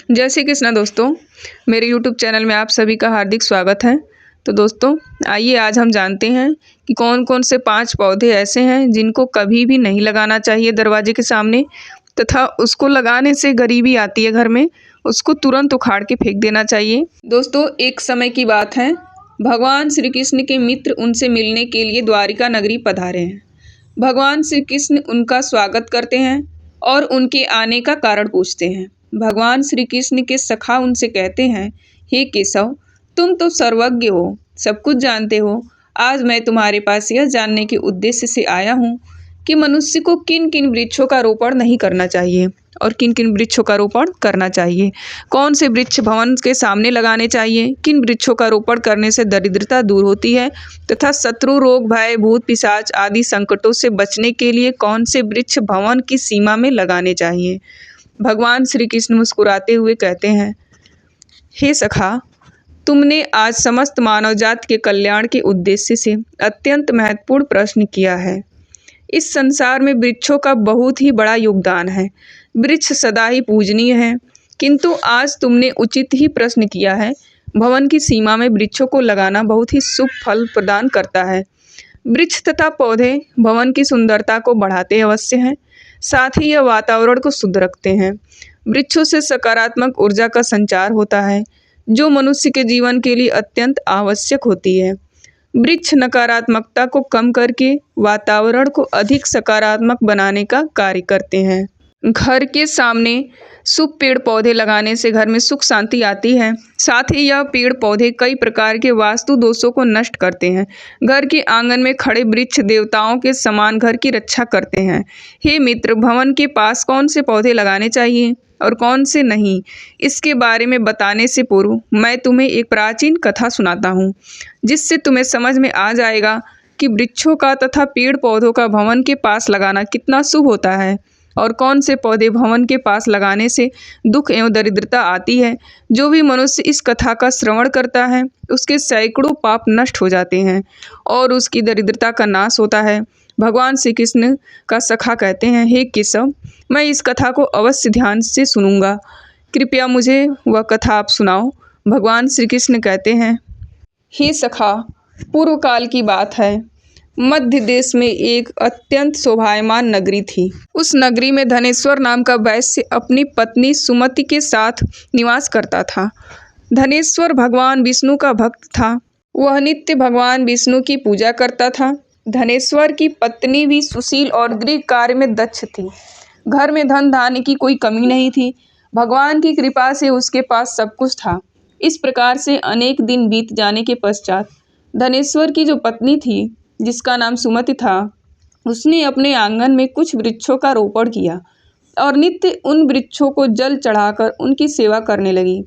जय श्री कृष्णा दोस्तों, मेरे यूट्यूब चैनल में आप सभी का हार्दिक स्वागत है। तो दोस्तों आइए आज हम जानते हैं कि कौन कौन से 5 पौधे ऐसे हैं जिनको कभी भी नहीं लगाना चाहिए दरवाजे के सामने, तथा उसको लगाने से गरीबी आती है घर में, उसको तुरंत उखाड़ के फेंक देना चाहिए। दोस्तों एक समय की बात है, भगवान श्री कृष्ण के मित्र उनसे मिलने के लिए द्वारिका नगरी पधारे हैं। भगवान श्री कृष्ण उनका स्वागत करते हैं और उनके आने का कारण पूछते हैं। भगवान श्री कृष्ण के सखा उनसे कहते हैं, हे केशव, तुम तो सर्वज्ञ हो, सब कुछ जानते हो। आज मैं तुम्हारे पास यह जानने के उद्देश्य से आया हूँ कि मनुष्य को किन किन वृक्षों का रोपण नहीं करना चाहिए और किन किन वृक्षों का रोपण करना चाहिए। कौन से वृक्ष भवन के सामने लगाने चाहिए, किन वृक्षों का रोपण करने से दरिद्रता दूर होती है, तथा शत्रु, रोग, भय, भूत पिशाच आदि संकटों से बचने के लिए कौन से वृक्ष भवन की सीमा में लगाने चाहिए। भगवान श्री कृष्ण मुस्कुराते हुए कहते हैं, हे सखा, तुमने आज समस्त मानव जाति के कल्याण के उद्देश्य से अत्यंत महत्वपूर्ण प्रश्न किया है। इस संसार में वृक्षों का बहुत ही बड़ा योगदान है। वृक्ष सदा ही पूजनीय है, किंतु आज तुमने उचित ही प्रश्न किया है। भवन की सीमा में वृक्षों को लगाना बहुत ही शुभ फल प्रदान करता है। वृक्ष तथा पौधे भवन की सुंदरता को बढ़ाते अवश्य हैं, साथ ही यह वातावरण को शुद्ध रखते हैं। वृक्षों से सकारात्मक ऊर्जा का संचार होता है, जो मनुष्य के जीवन के लिए अत्यंत आवश्यक होती है। वृक्ष नकारात्मकता को कम करके वातावरण को अधिक सकारात्मक बनाने का कार्य करते हैं। घर के सामने शुभ पेड़ पौधे लगाने से घर में सुख शांति आती है। साथ ही यह पेड़ पौधे कई प्रकार के वास्तु दोषों को नष्ट करते हैं। घर के आंगन में खड़े वृक्ष देवताओं के समान घर की रक्षा करते हैं। हे मित्र, भवन के पास कौन से पौधे लगाने चाहिए और कौन से नहीं, इसके बारे में बताने से पूर्व मैं तुम्हें एक प्राचीन कथा सुनाता हूँ, जिससे तुम्हें समझ में आ जाएगा कि वृक्षों का तथा पेड़ पौधों का भवन के पास लगाना कितना शुभ होता है और कौन से पौधे भवन के पास लगाने से दुख एवं दरिद्रता आती है। जो भी मनुष्य इस कथा का श्रवण करता है, उसके सैकड़ों पाप नष्ट हो जाते हैं और उसकी दरिद्रता का नाश होता है। भगवान श्री कृष्ण का सखा कहते हैं, हे केशव, मैं इस कथा को अवश्य ध्यान से सुनूंगा, कृपया मुझे वह कथा आप सुनाओ। भगवान श्री कृष्ण कहते हैं, हे सखा, पूर्व काल की बात है। मध्य देश में एक अत्यंत शोभायमान नगरी थी। उस नगरी में धनेश्वर नाम का वैश्य अपनी पत्नी सुमति के साथ निवास करता था। धनेश्वर भगवान विष्णु का भक्त था। वह नित्य भगवान विष्णु की पूजा करता था। धनेश्वर की पत्नी भी सुशील और गृह कार्य में दक्ष थी। घर में धन धान्य की कोई कमी नहीं थी। भगवान की कृपा से उसके पास सब कुछ था। इस प्रकार से अनेक दिन बीत जाने के पश्चात धनेश्वर की जो पत्नी थी, जिसका नाम सुमति था, उसने अपने आंगन में कुछ वृक्षों का रोपण किया और नित्य उन वृक्षों को जल चढ़ाकर उनकी सेवा करने लगी।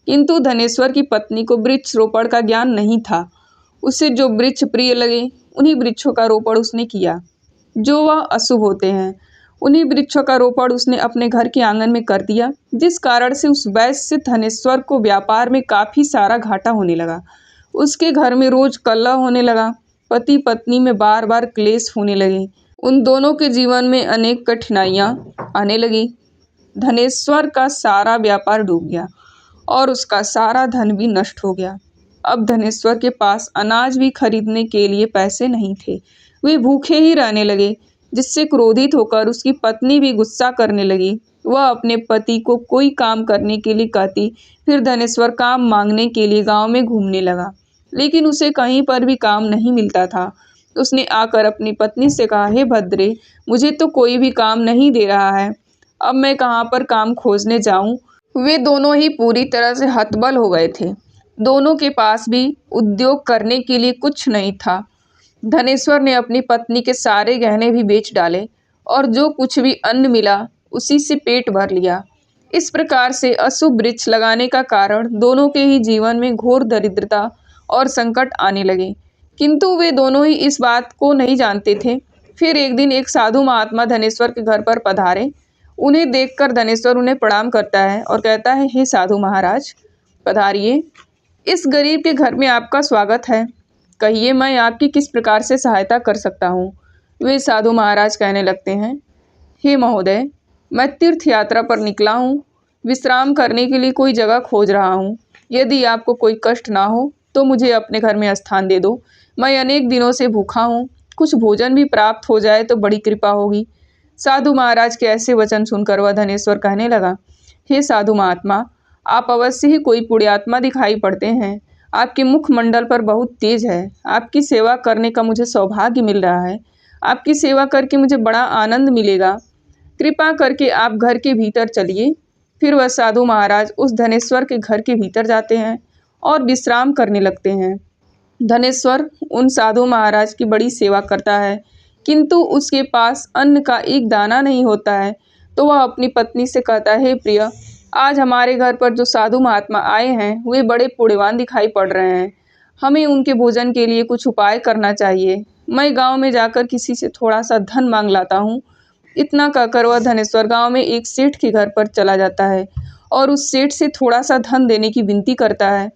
किंतु धनेश्वर की पत्नी को वृक्ष रोपण का ज्ञान नहीं था। उसे जो वृक्ष प्रिय लगे उन्हीं वृक्षों का रोपण उसने किया। जो वह अशुभ होते हैं, उन्हीं वृक्षों का रोपण उसने अपने घर के आंगन में कर दिया, जिस कारण से उस वैश्य धनेश्वर को व्यापार में काफ़ी सारा घाटा होने लगा। उसके घर में रोज कलह होने लगा। पति पत्नी में बार बार क्लेश होने लगे। उन दोनों के जीवन में अनेक कठिनाइयाँ आने लगी। धनेश्वर का सारा व्यापार डूब गया और उसका सारा धन भी नष्ट हो गया। अब धनेश्वर के पास अनाज भी खरीदने के लिए पैसे नहीं थे। वे भूखे ही रहने लगे, जिससे क्रोधित होकर उसकी पत्नी भी गुस्सा करने लगी। वह अपने पति को कोई काम करने के लिए कहती। फिर धनेश्वर काम मांगने के लिए गांव में घूमने लगा, लेकिन उसे कहीं पर भी काम नहीं मिलता था। उसने आकर अपनी पत्नी से कहा, हे भद्रे, मुझे तो कोई भी काम नहीं दे रहा है, अब मैं कहाँ पर काम खोजने जाऊँ। वे दोनों ही पूरी तरह से हतबल हो गए थे। दोनों के पास भी उद्योग करने के लिए कुछ नहीं था। धनेश्वर ने अपनी पत्नी के सारे गहने भी बेच डाले और जो कुछ भी अन्न मिला उसी से पेट भर लिया। इस प्रकार से अशुभ वृक्ष लगाने का कारण दोनों के ही जीवन में घोर दरिद्रता और संकट आने लगे, किंतु वे दोनों ही इस बात को नहीं जानते थे। फिर एक दिन एक साधु महात्मा धनेश्वर के घर पर पधारे। उन्हें देखकर धनेश्वर उन्हें प्रणाम करता है और कहता है, हे साधु महाराज, पधारिए, इस गरीब के घर में आपका स्वागत है। कहिए, मैं आपकी किस प्रकार से सहायता कर सकता हूँ। वे साधु महाराज कहने लगते हैं, हे महोदय, मैं तीर्थ यात्रा पर निकला हूँ। विश्राम करने के लिए कोई जगह खोज रहा हूँ। यदि आपको कोई कष्ट ना हो तो मुझे अपने घर में स्थान दे दो। मैं अनेक दिनों से भूखा हूँ, कुछ भोजन भी प्राप्त हो जाए तो बड़ी कृपा होगी। साधु महाराज के ऐसे वचन सुनकर वह धनेश्वर कहने लगा, हे साधु महात्मा, आप अवश्य ही कोई पुण्यात्मा दिखाई पड़ते हैं। आपके मुखमंडल पर बहुत तेज है। आपकी सेवा करने का मुझे सौभाग्य मिल रहा है। आपकी सेवा करके मुझे बड़ा आनंद मिलेगा। कृपा करके आप घर के भीतर चलिए। फिर वह साधु महाराज उस धनेश्वर के घर के भीतर जाते हैं और विश्राम करने लगते हैं। धनेश्वर उन साधु महाराज की बड़ी सेवा करता है, किंतु उसके पास अन्न का एक दाना नहीं होता है। तो वह अपनी पत्नी से कहता है, हे प्रिय, आज हमारे घर पर जो साधु महात्मा आए हैं वे बड़े पुण्यवान दिखाई पड़ रहे हैं। हमें उनके भोजन के लिए कुछ उपाय करना चाहिए। मैं गांव में जाकर किसी से थोड़ा सा धन मांग लाता हूँ। इतना कहकर वह धनेश्वर गांव में एक सेठ के घर पर चला जाता है और उस सेठ से थोड़ा सा धन देने की विनती करता है,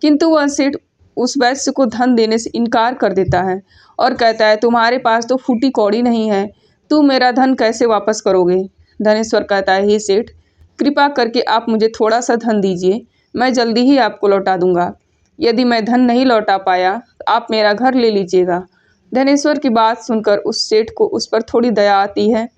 किंतु वह सेठ उस वैश्य को धन देने से इनकार कर देता है और कहता है, तुम्हारे पास तो फूटी कौड़ी नहीं है, तुम मेरा धन कैसे वापस करोगे। धनेश्वर कहता है, हे सेठ, कृपा करके आप मुझे थोड़ा सा धन दीजिए, मैं जल्दी ही आपको लौटा दूंगा। यदि मैं धन नहीं लौटा पाया तो आप मेरा घर ले लीजिएगा। धनेश्वर की बात सुनकर उस सेठ को उस पर थोड़ी दया आती है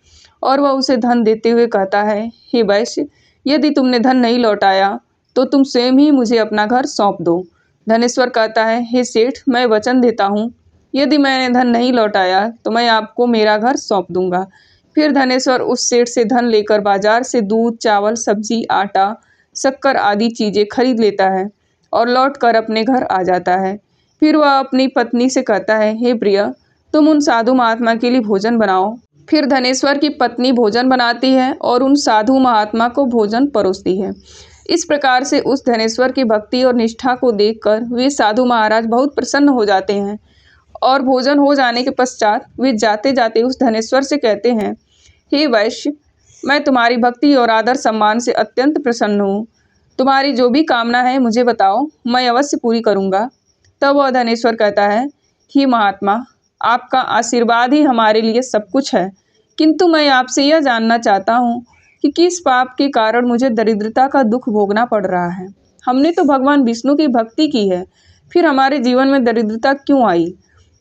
और वह उसे धन देते हुए कहता है, हे वैश्य, यदि तुमने धन नहीं लौटाया तो तुम स्वयं ही मुझे अपना घर सौंप दो। धनेश्वर कहता है, हे सेठ, मैं वचन देता हूँ, यदि मैंने धन नहीं लौटाया तो मैं आपको मेरा घर सौंप दूंगा। फिर धनेश्वर उस सेठ से धन लेकर बाजार से दूध, चावल, सब्जी, आटा, शक्कर आदि चीजें खरीद लेता है और लौट कर अपने घर आ जाता है। फिर वह अपनी पत्नी से कहता है, हे प्रिय, तुम उन साधु महात्मा के लिए भोजन बनाओ। फिर धनेश्वर की पत्नी भोजन बनाती है और उन साधु महात्मा को भोजन परोसती है। इस प्रकार से उस धनेश्वर की भक्ति और निष्ठा को देखकर वे साधु महाराज बहुत प्रसन्न हो जाते हैं और भोजन हो जाने के पश्चात वे जाते जाते उस धनेश्वर से कहते हैं, हे वैश्य, मैं तुम्हारी भक्ति और आदर सम्मान से अत्यंत प्रसन्न हूँ। तुम्हारी जो भी कामना है मुझे बताओ, मैं अवश्य पूरी करूँगा। तब वह धनेश्वर कहता है, हे महात्मा, आपका आशीर्वाद ही हमारे लिए सब कुछ है, किंतु मैं आपसे यह जानना चाहता हूँ कि किस पाप के कारण मुझे दरिद्रता का दुख भोगना पड़ रहा है। हमने तो भगवान विष्णु की भक्ति की है, फिर हमारे जीवन में दरिद्रता क्यों आई?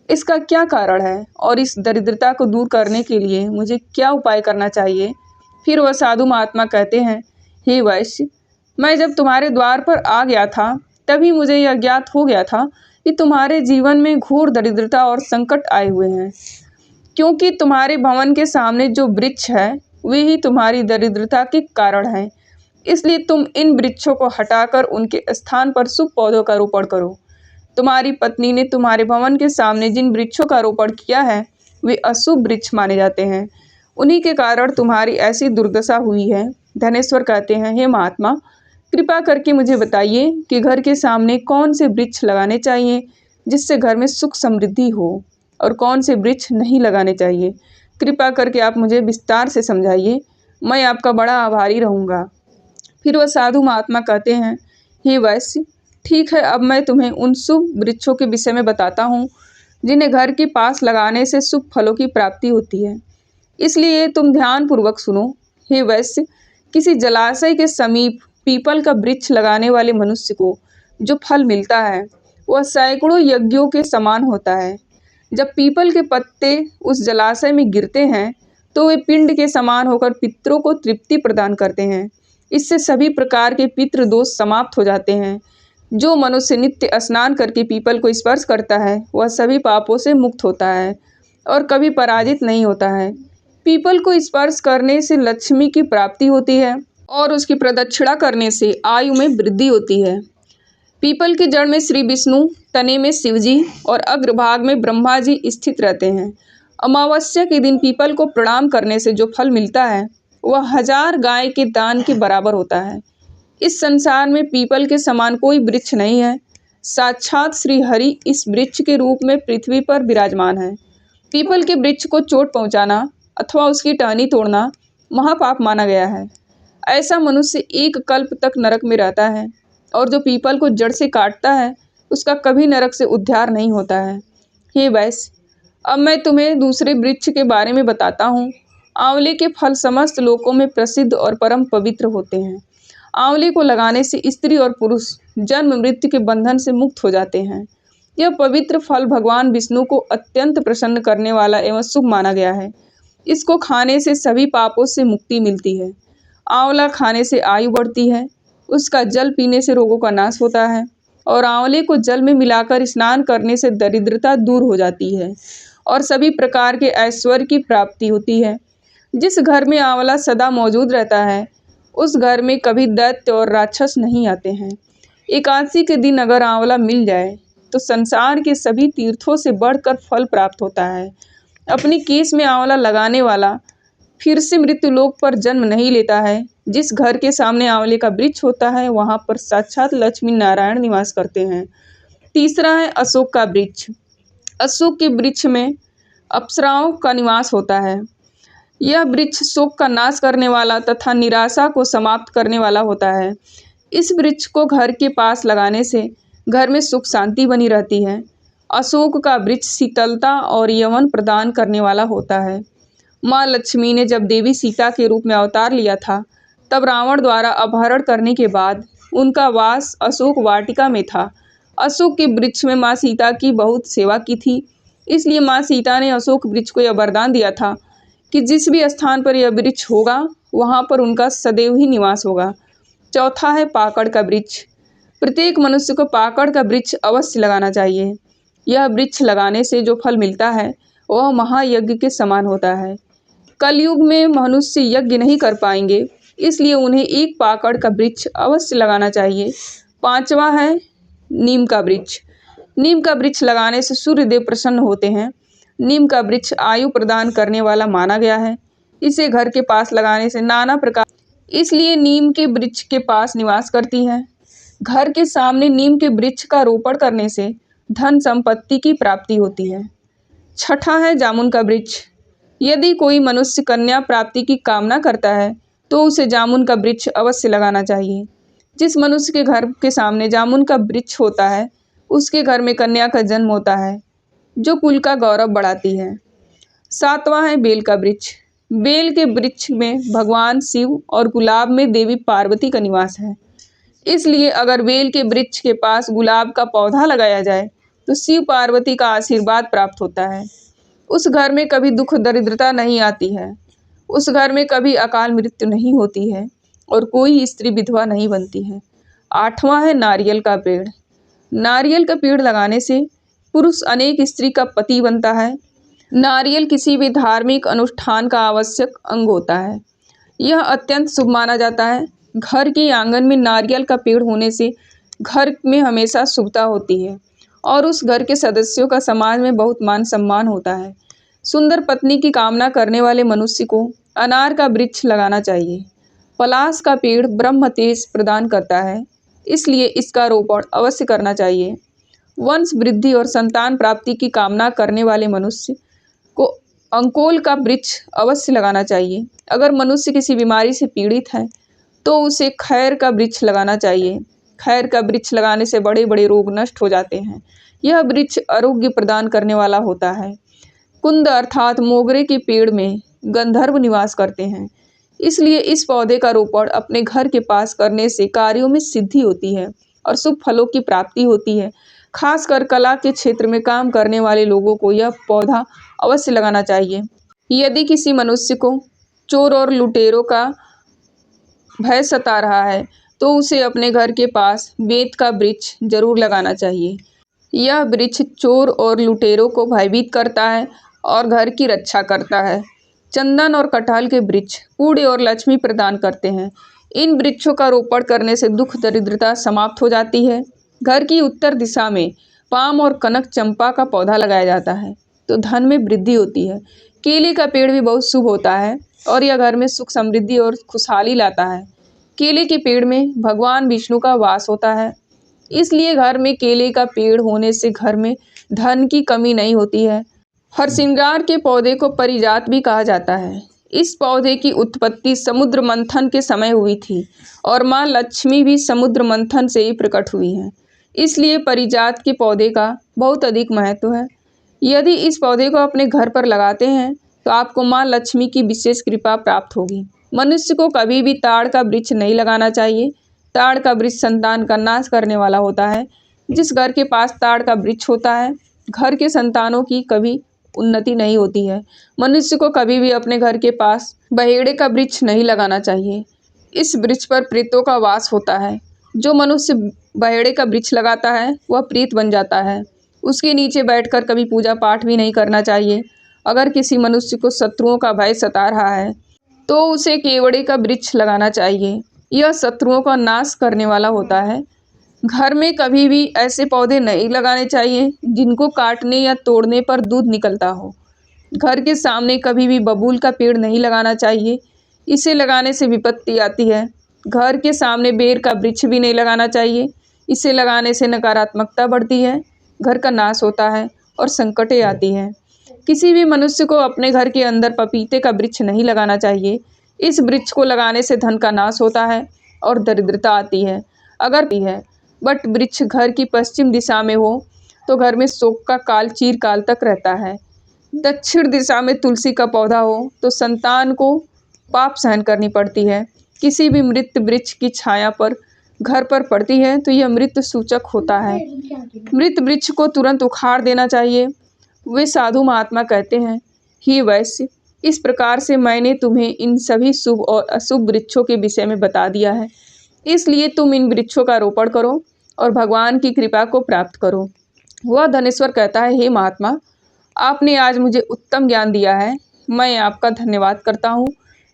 इसका क्या कारण है और इस दरिद्रता को दूर करने के लिए मुझे क्या उपाय करना चाहिए? फिर वह साधु महात्मा कहते हैं, हे वैश्य, मैं जब तुम्हारे द्वार पर आ गया था तभी मुझे यह ज्ञात हो गया था कि तुम्हारे जीवन में घोर दरिद्रता और संकट आए हुए हैं, क्योंकि तुम्हारे भवन के सामने जो वृक्ष है वे ही तुम्हारी दरिद्रता के कारण हैं। इसलिए तुम इन वृक्षों को हटाकर उनके स्थान पर शुभ पौधों का रोपण करो। तुम्हारी पत्नी ने तुम्हारे भवन के सामने जिन वृक्षों का रोपण किया है वे अशुभ वृक्ष माने जाते हैं, उन्हीं के कारण तुम्हारी ऐसी दुर्दशा हुई है। धनेश्वर कहते हैं, हे महात्मा, कृपा करके मुझे बताइए कि घर के सामने कौन से वृक्ष लगाने चाहिए जिससे घर में सुख समृद्धि हो और कौन से वृक्ष नहीं लगाने चाहिए। कृपा करके आप मुझे विस्तार से समझाइए, मैं आपका बड़ा आभारी रहूँगा। फिर वह साधु महात्मा कहते हैं, हे वैश्य, ठीक है, अब मैं तुम्हें उन शुभ वृक्षों के विषय में बताता हूँ जिन्हें घर के पास लगाने से शुभ फलों की प्राप्ति होती है, इसलिए तुम ध्यानपूर्वक सुनो। हे वैश्य, किसी जलाशय के समीप पीपल का वृक्ष लगाने वाले मनुष्य को जो फल मिलता है वह सैकड़ों यज्ञों के समान होता है। जब पीपल के पत्ते उस जलाशय में गिरते हैं तो वे पिंड के समान होकर पितरों को तृप्ति प्रदान करते हैं। इससे सभी प्रकार के पितृ दोष समाप्त हो जाते हैं। जो मनुष्य नित्य स्नान करके पीपल को स्पर्श करता है वह सभी पापों से मुक्त होता है और कभी पराजित नहीं होता है। पीपल को स्पर्श करने से लक्ष्मी की प्राप्ति होती है और उसकी प्रदक्षिणा करने से आयु में वृद्धि होती है। पीपल की जड़ में श्री विष्णु, तने में शिवजी और अग्रभाग में ब्रह्मा जी स्थित रहते हैं। अमावस्या के दिन पीपल को प्रणाम करने से जो फल मिलता है वह 1000 गाय के दान के बराबर होता है। इस संसार में पीपल के समान कोई वृक्ष नहीं है। साक्षात श्री हरि इस वृक्ष के रूप में पृथ्वी पर विराजमान है। पीपल के वृक्ष को चोट पहुंचाना अथवा उसकी टहनी तोड़ना महापाप माना गया है। ऐसा मनुष्य एक कल्प तक नरक में रहता है और जो पीपल को जड़ से काटता है उसका कभी नरक से उद्धार नहीं होता है। हे वैश्य, अब मैं तुम्हें दूसरे वृक्ष के बारे में बताता हूँ। आंवले के फल समस्त लोकों में प्रसिद्ध और परम पवित्र होते हैं। आंवले को लगाने से स्त्री और पुरुष जन्म मृत्यु के बंधन से मुक्त हो जाते हैं। यह पवित्र फल भगवान विष्णु को अत्यंत प्रसन्न करने वाला एवं शुभ माना गया है। इसको खाने से सभी पापों से मुक्ति मिलती है। आंवला खाने से आयु बढ़ती है। उसका जल पीने से रोगों का नाश होता है और आंवले को जल में मिलाकर स्नान करने से दरिद्रता दूर हो जाती है और सभी प्रकार के ऐश्वर्य की प्राप्ति होती है। जिस घर में आंवला सदा मौजूद रहता है उस घर में कभी दैत्य और राक्षस नहीं आते हैं। एकादशी के दिन अगर आंवला मिल जाए तो संसार के सभी तीर्थों से बढ़कर फल प्राप्त होता है। अपनी केस में आंवला लगाने वाला फिर से मृत्यु लोक पर जन्म नहीं लेता है। जिस घर के सामने आंवले का वृक्ष होता है वहां पर साक्षात लक्ष्मी नारायण निवास करते हैं। तीसरा है अशोक का वृक्ष। अशोक के वृक्ष में अप्सराओं का निवास होता है। यह वृक्ष शोक का नाश करने वाला तथा निराशा को समाप्त करने वाला होता है। इस वृक्ष को घर के पास लगाने से घर में सुख शांति बनी रहती है। अशोक का वृक्ष शीतलता और यौवन प्रदान करने वाला होता है। माँ लक्ष्मी ने जब देवी सीता के रूप में अवतार लिया था तब रावण द्वारा अपहरण करने के बाद उनका वास अशोक वाटिका में था। अशोक के वृक्ष में माँ सीता की बहुत सेवा की थी, इसलिए माँ सीता ने अशोक वृक्ष को यह वरदान दिया था कि जिस भी स्थान पर यह वृक्ष होगा वहाँ पर उनका सदैव ही निवास होगा। चौथा है पाकड़ का वृक्ष। प्रत्येक मनुष्य को पाकड़ का वृक्ष अवश्य लगाना चाहिए। यह वृक्ष लगाने से जो फल मिलता है वह महायज्ञ के समान होता है। कलयुग में मनुष्य यज्ञ नहीं कर पाएंगे, इसलिए उन्हें एक पाकड़ का वृक्ष अवश्य लगाना चाहिए। पांचवा है नीम का वृक्ष। नीम का वृक्ष लगाने से सूर्यदेव प्रसन्न होते हैं। नीम का वृक्ष आयु प्रदान करने वाला माना गया है। इसे घर के पास लगाने से नाना प्रकार इसलिए नीम के वृक्ष के पास निवास करती है। घर के सामने नीम के वृक्ष का रोपण करने से धन संपत्ति की प्राप्ति होती है। छठा है जामुन का वृक्ष। यदि कोई मनुष्य कन्या प्राप्ति की कामना करता है तो उसे जामुन का वृक्ष अवश्य लगाना चाहिए। जिस मनुष्य के घर के सामने जामुन का वृक्ष होता है उसके घर में कन्या का जन्म होता है, जो कुल का गौरव बढ़ाती है। सातवां है बेल का वृक्ष। बेल के वृक्ष में भगवान शिव और गुलाब में देवी पार्वती का निवास है। इसलिए अगर बेल के वृक्ष के पास गुलाब का पौधा लगाया जाए तो शिव पार्वती का आशीर्वाद प्राप्त होता है। उस घर में कभी दुख दरिद्रता नहीं आती है। उस घर में कभी अकाल मृत्यु नहीं होती है और कोई स्त्री विधवा नहीं बनती है। आठवां है नारियल का पेड़। नारियल का पेड़ लगाने से पुरुष अनेक स्त्री का पति बनता है। नारियल किसी भी धार्मिक अनुष्ठान का आवश्यक अंग होता है। यह अत्यंत शुभ माना जाता है। घर के आंगन में नारियल का पेड़ होने से घर में हमेशा शुभता होती है और उस घर के सदस्यों का समाज में बहुत मान सम्मान होता है। सुंदर पत्नी की कामना करने वाले मनुष्य को अनार का वृक्ष लगाना चाहिए। पलाश का पेड़ ब्रह्म तेज प्रदान करता है, इसलिए इसका रोपण अवश्य करना चाहिए। वंश वृद्धि और संतान प्राप्ति की कामना करने वाले मनुष्य को अंकोल का वृक्ष अवश्य लगाना चाहिए। अगर मनुष्य किसी बीमारी से पीड़ित है तो उसे खैर का वृक्ष लगाना चाहिए। खैर का वृक्ष लगाने से बड़े बड़े रोग नष्ट हो जाते हैं। यह वृक्ष आरोग्य प्रदान करने वाला होता है। कुंद अर्थात मोगरे के पेड़ में गंधर्व निवास करते हैं, इसलिए इस पौधे का रोपण अपने घर के पास करने से कार्यों में सिद्धि होती है और शुभ फलों की प्राप्ति होती है। खासकर कला के क्षेत्र में काम करने वाले लोगों को यह पौधा अवश्य लगाना चाहिए। यदि किसी मनुष्य को चोर और लुटेरों का भय सता रहा है तो उसे अपने घर के पास बेत का वृक्ष जरूर लगाना चाहिए। यह वृक्ष चोर और लुटेरों को भयभीत करता है और घर की रक्षा करता है। चंदन और कटहल के वृक्ष पुण्य और लक्ष्मी प्रदान करते हैं। इन वृक्षों का रोपण करने से दुख दरिद्रता समाप्त हो जाती है। घर की उत्तर दिशा में पाम और कनक चंपा का पौधा लगाया जाता है तो धन में वृद्धि होती है। केले का पेड़ भी बहुत शुभ होता है और यह घर में सुख समृद्धि और खुशहाली लाता है। केले के पेड़ में भगवान विष्णु का वास होता है, इसलिए घर में केले का पेड़ होने से घर में धन की कमी नहीं होती है। हरसिंगार के पौधे को पारिजात भी कहा जाता है। इस पौधे की उत्पत्ति समुद्र मंथन के समय हुई थी और माँ लक्ष्मी भी समुद्र मंथन से ही प्रकट हुई हैं, इसलिए पारिजात के पौधे का बहुत अधिक महत्व है। यदि इस पौधे को अपने घर पर लगाते हैं तो आपको माँ लक्ष्मी की विशेष कृपा प्राप्त होगी। मनुष्य को कभी भी ताड़ का वृक्ष नहीं लगाना चाहिए। ताड़ का वृक्ष संतान का नाश करने वाला होता है। जिस घर के पास ताड़ का वृक्ष होता है, घर के संतानों की कभी उन्नति नहीं होती है। मनुष्य को कभी भी अपने घर के पास बहेड़े का वृक्ष नहीं लगाना चाहिए। इस वृक्ष पर प्रेतों का वास होता है। जो मनुष्य बहेड़े का वृक्ष लगाता है वह प्रेत बन जाता है। उसके नीचे बैठकर कभी पूजा पाठ भी नहीं करना चाहिए। अगर किसी मनुष्य को शत्रुओं का भय सता रहा है तो उसे केवड़े का वृक्ष लगाना चाहिए। यह शत्रुओं का नाश करने वाला होता है। घर में कभी भी ऐसे पौधे नहीं लगाने चाहिए जिनको काटने या तोड़ने पर दूध निकलता हो। घर के सामने कभी भी बबूल का पेड़ नहीं लगाना चाहिए, इसे लगाने से विपत्ति आती है। घर के सामने बेर का वृक्ष भी नहीं लगाना चाहिए, इसे लगाने से नकारात्मकता बढ़ती है, घर का नाश होता है और संकटें आती हैं। किसी भी मनुष्य को अपने घर के अंदर पपीते का वृक्ष नहीं लगाना चाहिए। इस वृक्ष को लगाने से धन का नाश होता है और दरिद्रता आती है। अगर भी है बट वृक्ष घर की पश्चिम दिशा में हो तो घर में शोक का काल चिरकाल तक रहता है। दक्षिण दिशा में तुलसी का पौधा हो तो संतान को पाप सहन करनी पड़ती है। किसी भी मृत वृक्ष की छाया पर घर पर पड़ती है तो यह मृत सूचक होता है। मृत वृक्ष को तुरंत उखाड़ देना चाहिए। वे साधु महात्मा कहते हैं, हे वैश्य, इस प्रकार से मैंने तुम्हें इन सभी शुभ और अशुभ वृक्षों के विषय में बता दिया है, इसलिए तुम इन वृक्षों का रोपण करो और भगवान की कृपा को प्राप्त करो। वह धनेश्वर कहता है, हे महात्मा, आपने आज मुझे उत्तम ज्ञान दिया है, मैं आपका धन्यवाद करता हूँ।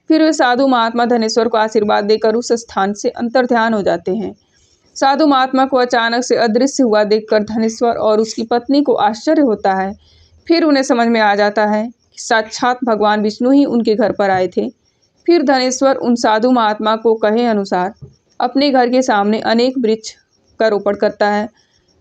फिर वे साधु महात्मा धनेश्वर को आशीर्वाद देकर उस स्थान से अंतर्ध्यान हो जाते हैं। साधु महात्मा को अचानक से अदृश्य हुआ देखकर धनेश्वर और उसकी पत्नी को आश्चर्य होता है। फिर उन्हें समझ में आ जाता है कि साक्षात भगवान विष्णु ही उनके घर पर आए थे। फिर धनेश्वर उन साधु महात्मा को कहे अनुसार अपने घर के सामने अनेक वृक्ष का रोपण करता है,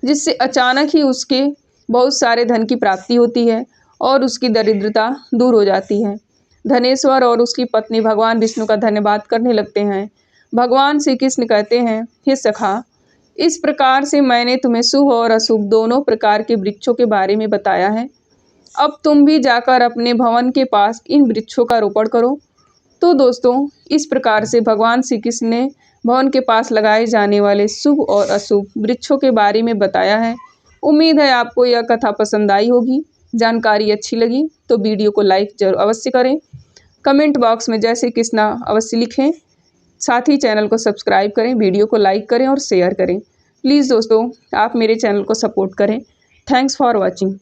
जिससे अचानक ही उसके बहुत सारे धन की प्राप्ति होती है और उसकी दरिद्रता दूर हो जाती है। धनेश्वर और उसकी पत्नी भगवान विष्णु का धन्यवाद करने लगते हैं। भगवान श्री कृष्ण कहते हैं, हे सखा, इस प्रकार से मैंने तुम्हें शुभ और अशुभ दोनों प्रकार के वृक्षों के बारे में बताया है। अब तुम भी जाकर अपने भवन के पास इन वृक्षों का रोपण करो। तो दोस्तों, इस प्रकार से भगवान श्री कृष्ण ने भवन के पास लगाए जाने वाले शुभ और अशुभ वृक्षों के बारे में बताया है। उम्मीद है आपको यह कथा पसंद आई होगी। जानकारी अच्छी लगी तो वीडियो को लाइक जरूर अवश्य करें। कमेंट बॉक्स में जय श्री कृष्णा अवश्य लिखें। साथ ही चैनल को सब्सक्राइब करें, वीडियो को लाइक करें और शेयर करें। प्लीज़ दोस्तों, आप मेरे चैनल को सपोर्ट करें। Thanks for watching.